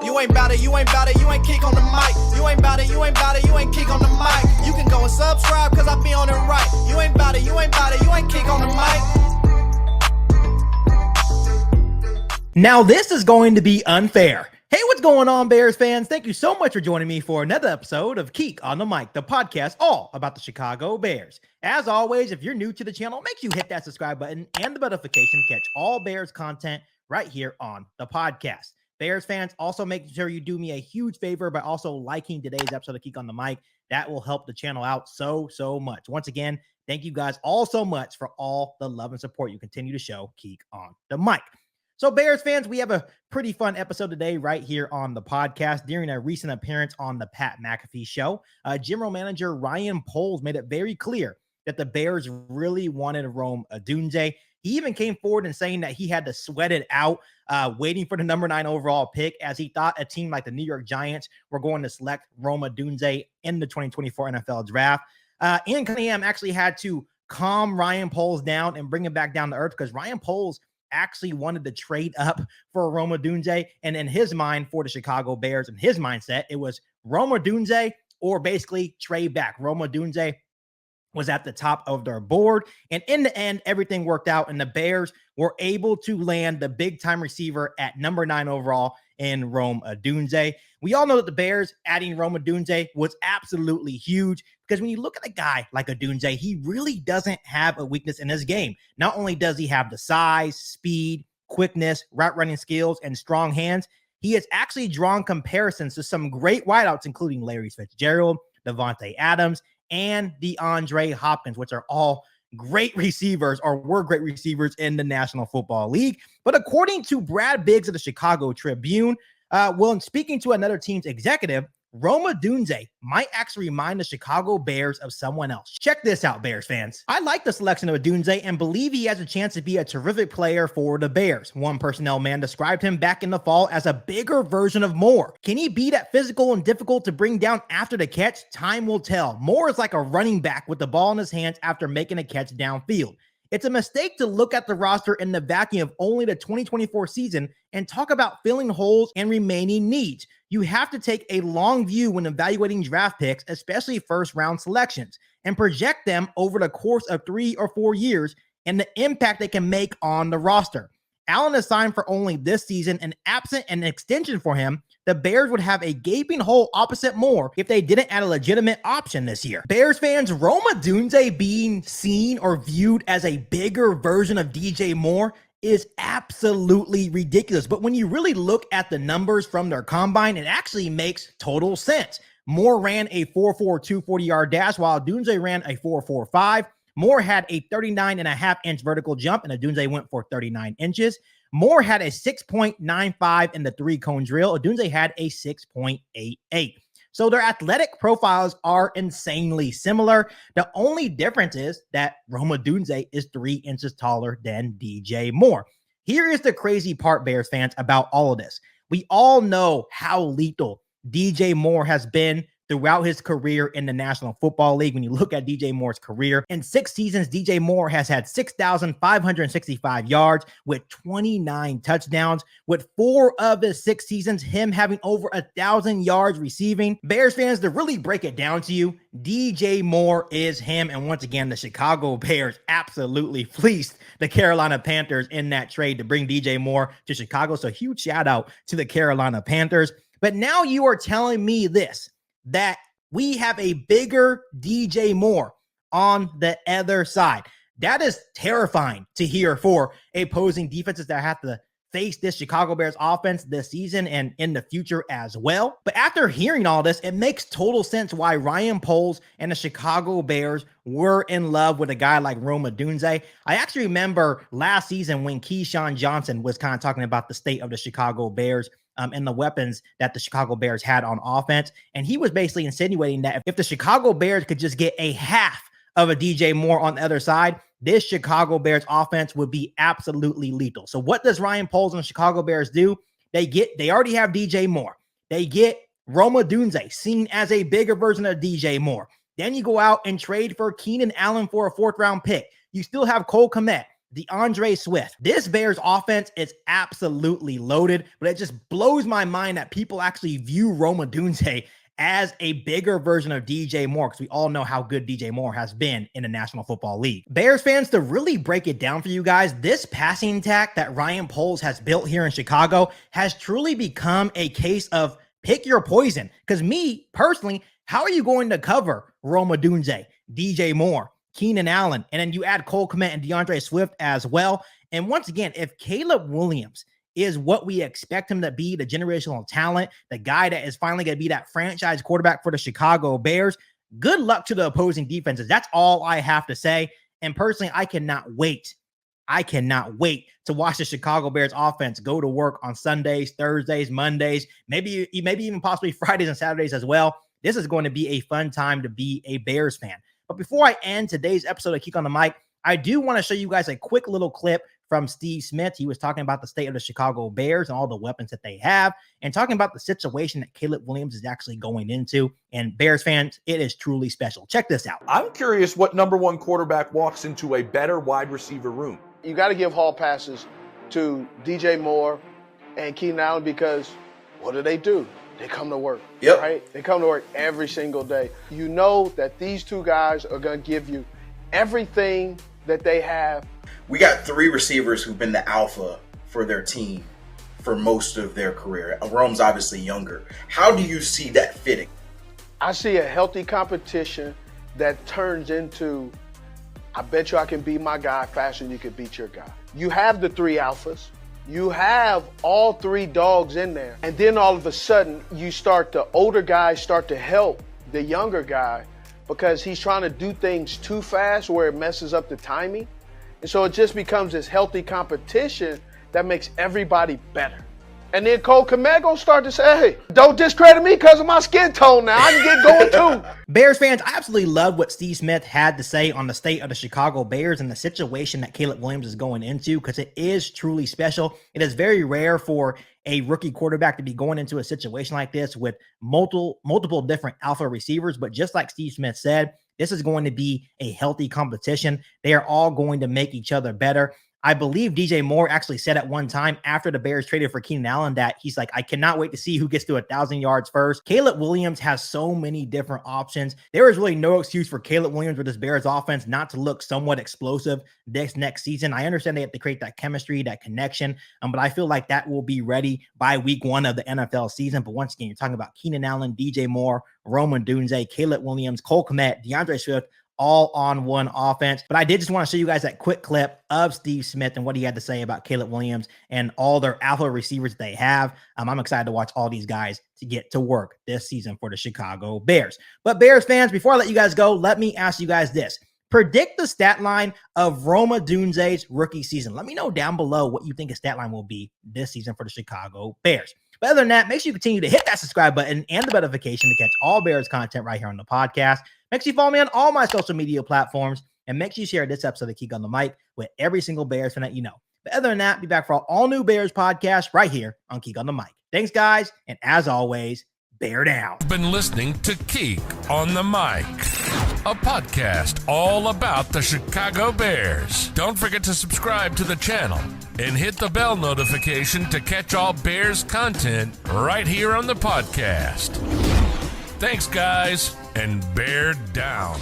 You ain't bout it, you ain't bout it, you ain't KIEQ on the mic. You ain't bout it, you ain't bout it, you ain't KIEQ on the mic. You can go and subscribe, cause I be on it right. You ain't bout it, you ain't bout it, you ain't KIEQ on the mic. Now this is going to be unfair. Hey, what's going on, Bears fans? Thank you so much for joining me for another episode of KIEQ on the Mic, the podcast all about the Chicago Bears. As always, if you're new to the channel, make sure you hit that subscribe button and the notification to catch all Bears content right here on the podcast. Bears fans, also make sure you do me a huge favor by also liking today's episode of KIEQ on the Mic. That will help the channel out so much. Once again, thank you guys all so much for all the love and support you continue to show KIEQ on the Mic. So Bears fans, we have a pretty fun episode today right here on the podcast. During a recent appearance on the Pat McAfee show, General Manager Ryan Poles made it very clear that the Bears really wanted Rome Odunze. He even came forward and saying that he had to sweat it out waiting for the number 9 overall pick, as he thought a team like the New York Giants were going to select Rome Odunze in the 2024 NFL draft. Ian Cunningham actually had to calm Ryan Poles down and bring him back down to earth, because Ryan Poles actually wanted to trade up for Rome Odunze, and in his mind, for the Chicago Bears, in his mindset, it was Rome Odunze or basically trade back. Rome Odunze was at the top of their board, and in the end, everything worked out, and the Bears were able to land the big-time receiver at number 9 overall in Rome Odunze. We all know that the Bears adding Rome Odunze was absolutely huge, because when you look at a guy like Odunze, he really doesn't have a weakness in his game. Not only does he have the size, speed, quickness, route running skills, and strong hands, he has actually drawn comparisons to some great wideouts, including Larry Fitzgerald, Devontae Adams, and DeAndre Hopkins, which are all great receivers, or were great receivers in the National Football League. But according to Brad Biggs of the Chicago Tribune, when speaking to another team's executive, Rome Odunze might actually remind the Chicago Bears of someone else. Check this out, Bears fans. I like the selection of Odunze and believe he has a chance to be a terrific player for the Bears. One personnel man described him back in the fall as a bigger version of Moore. Can he be that physical and difficult to bring down after the catch? Time will tell. Moore is like a running back with the ball in his hands after making a catch downfield. It's a mistake to look at the roster in the vacuum of only the 2024 season and talk about filling holes and remaining needs. You have to take a long view when evaluating draft picks, especially first-round selections, and project them over the course of 3 or 4 years and the impact they can make on the roster. Allen is signed for only this season, and absent an extension for him, the Bears would have a gaping hole opposite Moore if they didn't add a legitimate option this year. Bears fans, Rome Odunze being seen or viewed as a bigger version of DJ Moore is absolutely ridiculous. But when you really look at the numbers from their combine, it actually makes total sense. Moore ran a 4.42 40-yard dash, while Odunze ran a 4.45. Moore had a 39.5-inch vertical jump, and Odunze went for 39 inches. Moore had a 6.95 in the 3-cone drill. Odunze had a 6.88. So their athletic profiles are insanely similar. The only difference is that Rome Odunze is 3 inches taller than DJ Moore. Here is the crazy part, Bears fans, about all of this. We all know how lethal DJ Moore has been throughout his career in the National Football League. When you look at DJ Moore's career, in 6 seasons, DJ Moore has had 6,565 yards with 29 touchdowns, with 4 of his 6 seasons, him having over 1,000 yards receiving. Bears fans, to really break it down to you, DJ Moore is him. And once again, the Chicago Bears absolutely fleeced the Carolina Panthers in that trade to bring DJ Moore to Chicago. So huge shout out to the Carolina Panthers. But now you are telling me this, that we have a bigger DJ Moore on the other side. That is terrifying to hear for opposing defenses that have to face this Chicago Bears offense this season and in the future as well. But after hearing all this, it makes total sense why Ryan Poles and the Chicago Bears were in love with a guy like Rome Odunze. I actually remember last season when Keyshawn Johnson was kind of talking about the state of the Chicago Bears and the weapons that the Chicago Bears had on offense. And he was basically insinuating that if the Chicago Bears could just get a half of a DJ Moore on the other side, this Chicago Bears offense would be absolutely lethal. So what does Ryan Poles and the Chicago Bears do? They already have DJ Moore. They get Rome Odunze, seen as a bigger version of DJ Moore. Then you go out and trade for Keenan Allen for a 4th round pick. You still have Cole Kmet. DeAndre Swift. This Bears offense is absolutely loaded, but it just blows my mind that people actually view Odunze as a bigger version of DJ Moore, because we all know how good DJ Moore has been in the National Football League. Bears fans, to really break it down for you guys, this passing attack that Ryan Poles has built here in Chicago has truly become a case of pick your poison. Because me, personally, how are you going to cover Odunze, DJ Moore, Keenan Allen, and then you add Cole Kmet and DeAndre Swift as well? And once again, if Caleb Williams is what we expect him to be, the generational talent, the guy that is finally going to be that franchise quarterback for the Chicago Bears, good luck to the opposing defenses. That's all I have to say. And personally, I cannot wait to watch the Chicago Bears offense go to work on Sundays, Thursdays, Mondays, maybe even possibly Fridays and Saturdays as well. This is going to be a fun time to be a Bears fan. But before I end today's episode of KIEQ on the Mic, I do want to show you guys a quick little clip from Steve Smith. He was talking about the state of the Chicago Bears and all the weapons that they have, and talking about the situation that Caleb Williams is actually going into. And Bears fans, it is truly special. Check this out. I'm curious what number one quarterback walks into a better wide receiver room. You got to give hall passes to DJ Moore and Keenan Allen, because what do? They come to work, right? They come to work every single day. You know that these two guys are going to give you everything that they have. We got three receivers who've been the alpha for their team for most of their career. Rome's obviously younger. How do you see that fitting? I see a healthy competition that turns into, I bet you I can beat my guy faster than you can beat your guy. You have the three alphas. You have all three dogs in there. And then all of a sudden, the older guys start to help the younger guy, because he's trying to do things too fast where it messes up the timing. And so it just becomes this healthy competition that makes everybody better. And then Cole Kmet gonna start to say, hey, don't discredit me because of my skin tone now. I can get going too. Bears fans, I absolutely love what Steve Smith had to say on the state of the Chicago Bears and the situation that Caleb Williams is going into, because it is truly special. It is very rare for a rookie quarterback to be going into a situation like this with multiple different alpha receivers. But just like Steve Smith said, this is going to be a healthy competition. They are all going to make each other better. I believe DJ Moore actually said at one time after the Bears traded for Keenan Allen that he's like, I cannot wait to see who gets to 1,000 yards first. Caleb Williams has so many different options. There is really no excuse for Caleb Williams with this Bears offense not to look somewhat explosive this next season. I understand they have to create that chemistry, that connection, but I feel like that will be ready by week 1 of the NFL season. But once again, you're talking about Keenan Allen, DJ Moore, Odunze, Caleb Williams, Cole Kmet, DeAndre Swift, all on one offense. But I did just want to show you guys that quick clip of Steve Smith and what he had to say about Caleb Williams and all their alpha receivers they have. I'm excited to watch all these guys to get to work this season for the Chicago Bears. But Bears fans, before I let you guys go, let me ask you guys this. Predict the stat line of Odunze's rookie season. Let me know down below what you think his stat line will be this season for the Chicago Bears. But other than that, make sure you continue to hit that subscribe button and the notification to catch all Bears content right here on the podcast. Make sure you follow me on all my social media platforms, and make sure you share this episode of KIEQ on the Mic with every single Bears fan that you know. But other than that, be back for all new Bears podcasts right here on KIEQ on the Mic. Thanks, guys, and as always, bear down. You've been listening to KIEQ on the Mic, a podcast all about the Chicago Bears. Don't forget to subscribe to the channel and hit the bell notification to catch all Bears content right here on the podcast. Thanks, guys, and bear down.